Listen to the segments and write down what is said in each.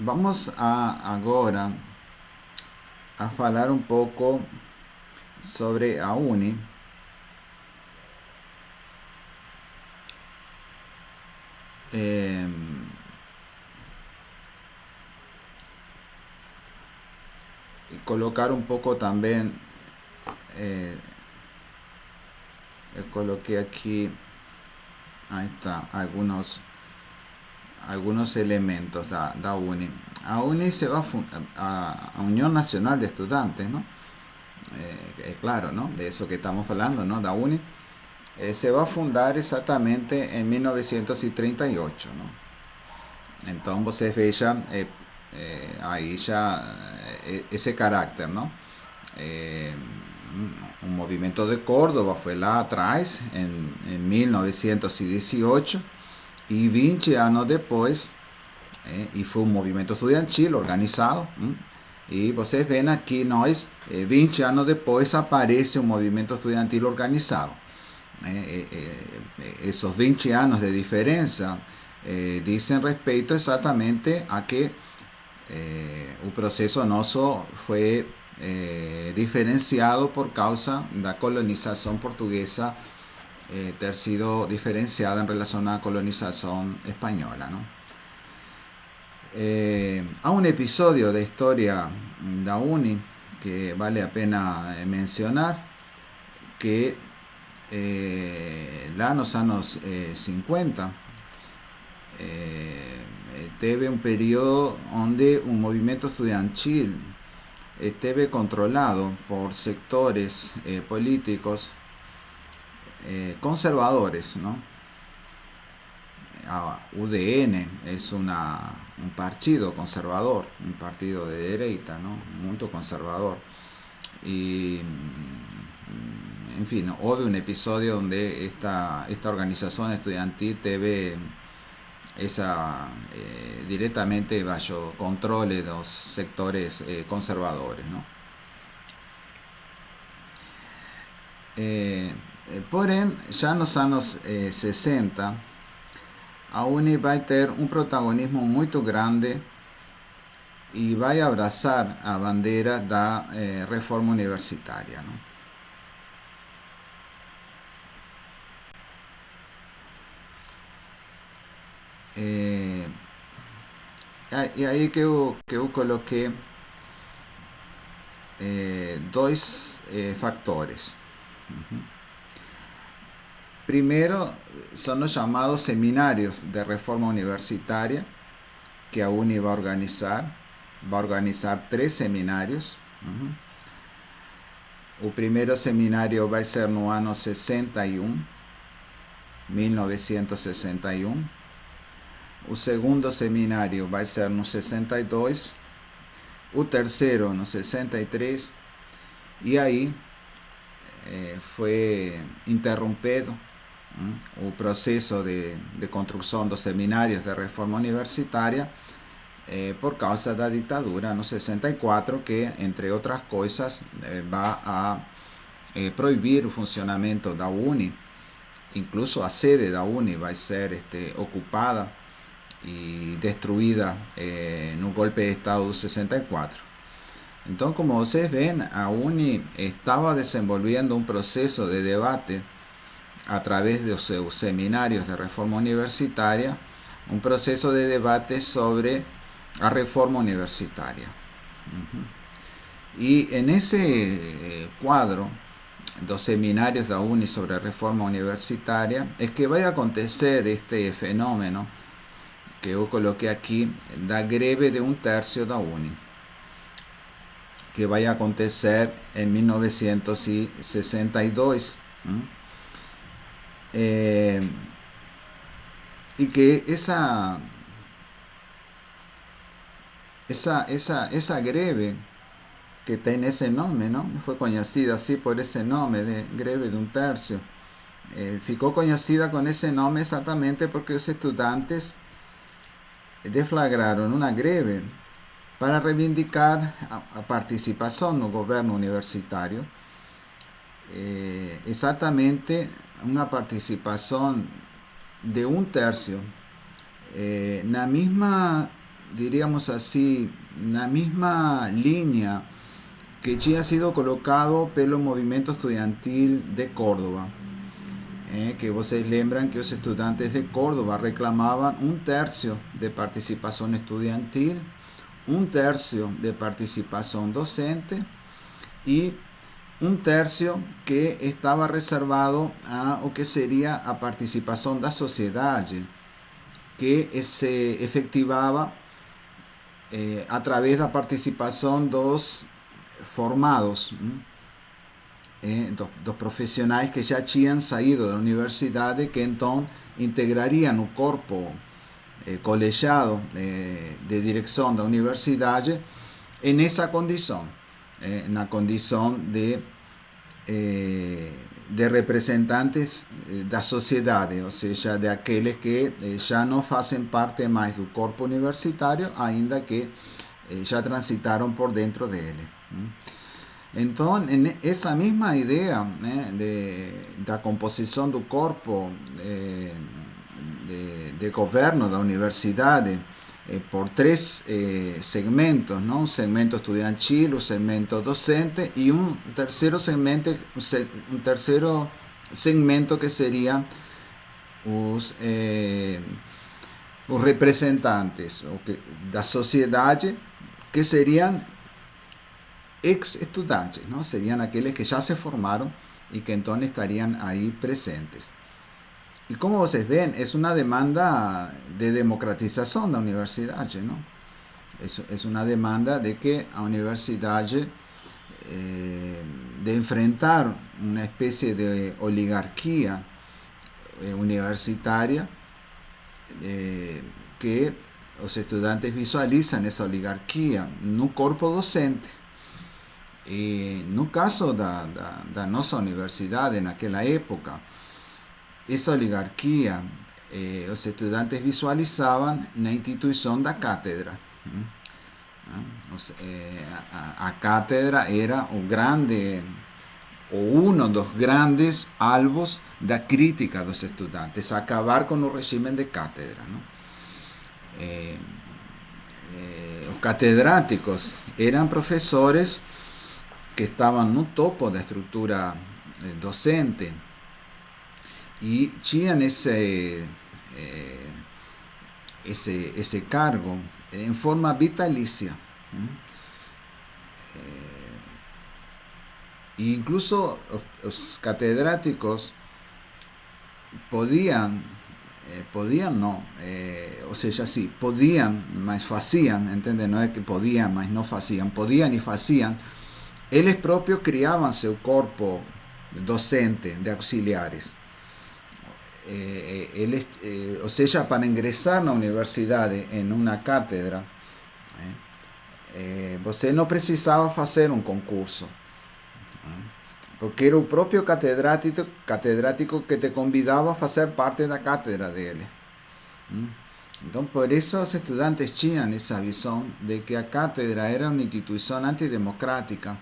Vamos agora a falar um pouco sobre a Uni. E colocar um pouco também, eu coloquei aqui, aí está, algunos elementos da Uni. A Uni se va a Unión Nacional de Estudiantes, ¿no? Claro, ¿no? De eso que estamos hablando, ¿no? Da Uni. Se va a fundar exatamente en 1938, ¿no? Então você veja aí já esse caráter, ¿no? Eh, un movimiento de Córdoba fue lá atrás, en 1918, y 20 años después, y fue un movimiento estudiantil organizado, y vocês ven aquí, nós, 20 años después, aparece un movimiento estudiantil organizado. Esos 20 años de diferencia dicen respeito exatamente a que o proceso nosso foi diferenciado por causa da colonização portuguesa ter sido diferenciada em relação à colonização espanhola, ¿no? Há um episódio da história da Uni que vale a pena mencionar, que lá nos anos 50 teve um período onde o movimento estudiantil esteve controlado por sectores políticos conservadores, ¿no? UDN es un partido conservador, un partido de derecha, ¿no? Muy conservador. Y, en fin, hubo un episodio donde esta organización estudiantil teve diretamente bajo control de los sectores conservadores, ¿no? Porém, já nos anos 60, a Uni vai ter um protagonismo muito grande e vai abraçar a bandeira da reforma universitária, ¿no? E aí que eu coloquei dois factores. Primero son los llamados seminarios de reforma universitaria que a Uni va a organizar. Va a organizar 3 seminarios. O primeiro seminário vai ser no ano 61, 1961. O segundo seminário vai ser no 62. O terceiro no 63. E aí foi interrompido o proceso de construcción dos seminarios de reforma universitaria por causa da ditadura no 64, que, entre otras cosas, va a prohibir el funcionamiento da Uni. Incluso a sede da Uni va a ser ocupada y destruida en un golpe de Estado del 64. Entonces, como ustedes ven, a Uni estaba desenvolviendo un proceso de debate a través de sus seminarios de reforma universitaria, un proceso de debate sobre la reforma universitaria. Y en ese cuadro, dos seminarios de la Uni sobre reforma universitaria, es que va a acontecer este fenómeno que yo coloqué aquí, da greve de 1/3 da Uni, que va a acontecer en 1962. Y que esa greve que tiene ese nombre, ¿no? Fue conocida así por ese nombre de greve de 1/3. Ficou conocida con ese nombre exactamente porque los estudiantes deflagraron una greve para reivindicar a participación en el gobierno universitario, exactamente una participación de 1/3 na misma diríamos así, la misma línea que ya ha sido colocado pelo movimiento estudiantil de Córdoba. Que vocês lembran que los estudiantes de Córdoba reclamaban un tercio de participación estudiantil, un tercio de participación docente y un tercio que estaba reservado a o que sería a participación da sociedade, que se efectivava a través da participação dos formados, dos profissionais que já tinham saído da universidade, que então integrariam o corpo colegiado de direção da universidade nessa condição, na condição de representantes da sociedade, ou seja, de aqueles que já não fazem parte mais do corpo universitário, ainda que já transitaram por dentro dele. Então, essa mesma ideia, né, da composição do corpo de governo da universidade por três segmentos, ¿no? Un segmento estudiantil, un segmento docente y un tercer segmento que serían os representantes da sociedade, que serían ex-estudiantes, ¿no? Serían aquellos que ya se formaron y que entonces estarían ahí presentes. Y como ustedes ven, es una demanda de democratización de la universidad, ¿no? Es una demanda de que la universidad de enfrentar una especie de oligarquía universitaria, que los estudiantes visualizan esa oligarquía en un cuerpo docente. Y en el caso de nuestra universidad en aquella época, esa oligarquía los estudiantes visualizaban en la institución de la cátedra. A cátedra era uno de los grandes alvos de la crítica de los estudiantes, acabar con el régimen de cátedra, ¿no? Los catedráticos eran profesores que estaban no topo da estrutura docente y tenían ese cargo en forma vitalicia. Incluso los catedráticos podían no, o sea, sí, podían, mas hacían, ¿entiendes? No es que podían, mas no hacían, podían y hacían. Eles próprios criavam seu corpo docente de auxiliares. Ou seja, para ingressar na universidade em uma cátedra, você não precisava fazer um concurso, porque era o próprio catedrático que te convidava a fazer parte da cátedra dele. Então, por isso, os estudantes tinham essa visão de que a cátedra era uma instituição antidemocrática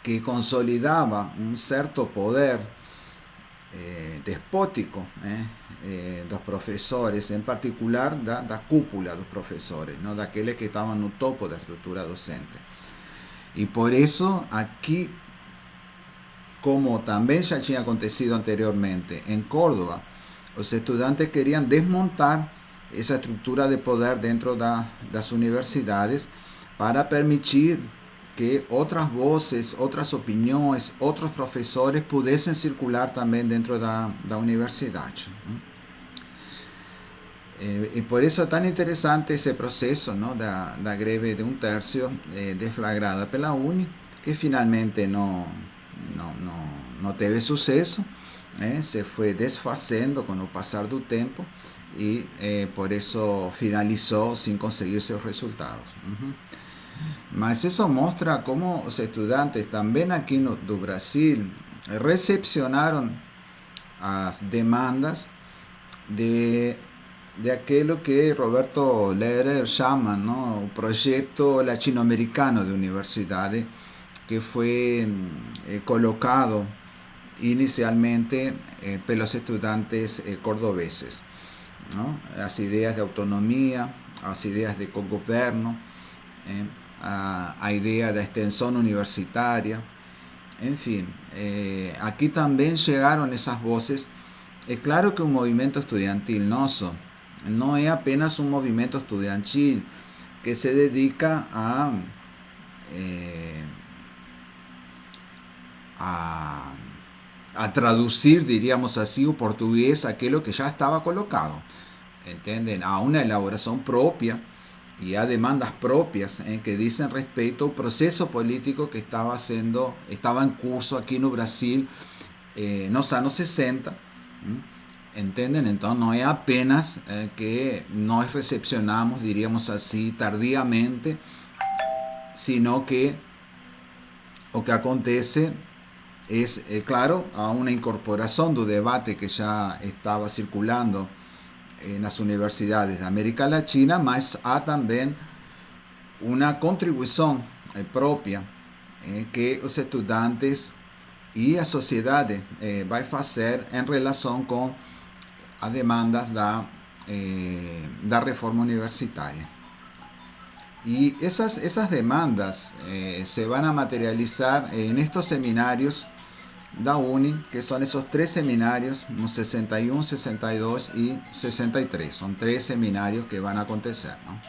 que consolidaba un cierto poder despótico de los profesores, en particular da cúpula de los profesores, ¿no? De aquellos que estaban no topo da estructura docente. Y por eso aquí, como también ya había acontecido anteriormente en Córdoba, los estudiantes querían desmontar esa estructura de poder dentro de las universidades para permitir que otras voces, otras opiniones, otros profesores pudiesen circular también dentro de la universidad. Y por eso es tan interesante ese proceso, ¿no? da greve de un tercio deflagrada por la UNI, que finalmente no teve suceso, se fue desfazendo con el pasar del tiempo y por eso finalizó sin conseguir sus resultados. Mas eso muestra cómo los estudiantes también aquí do Brasil recepcionaron las demandas de aquello que Roberto Lehrer llama, ¿no? El proyecto latinoamericano de universidades, que fue colocado inicialmente por los estudiantes cordobeses. ¿no? As ideas de autonomia, as ideas de cogoverno, a ideia da extensão universitária, enfim, aqui também chegaram essas vozes. É claro que o movimento estudiantil nosso não é apenas um movimento estudantil que se dedica a, a traducir, diríamos así, o portugués aquello que ya estaba colocado. ¿Entienden? A una elaboración propia y a demandas propias que dicen respecto al proceso político que estaba en curso aquí en Brasil nos años 60. ¿Entienden? Entonces no es apenas que nos recepcionamos, diríamos así, tardíamente, sino que lo que acontece es, claro, a una incorporación del debate que ya estaba circulando en las universidades de América Latina, mas há también una contribución propia que los estudiantes y la sociedad vai fazer en relación con las demandas da reforma universitaria. Y esas demandas se van a materializar en estos seminarios da UNI, que son esos 3 seminarios, 61, 62 y 63. Son 3 seminarios que van a acontecer, ¿no?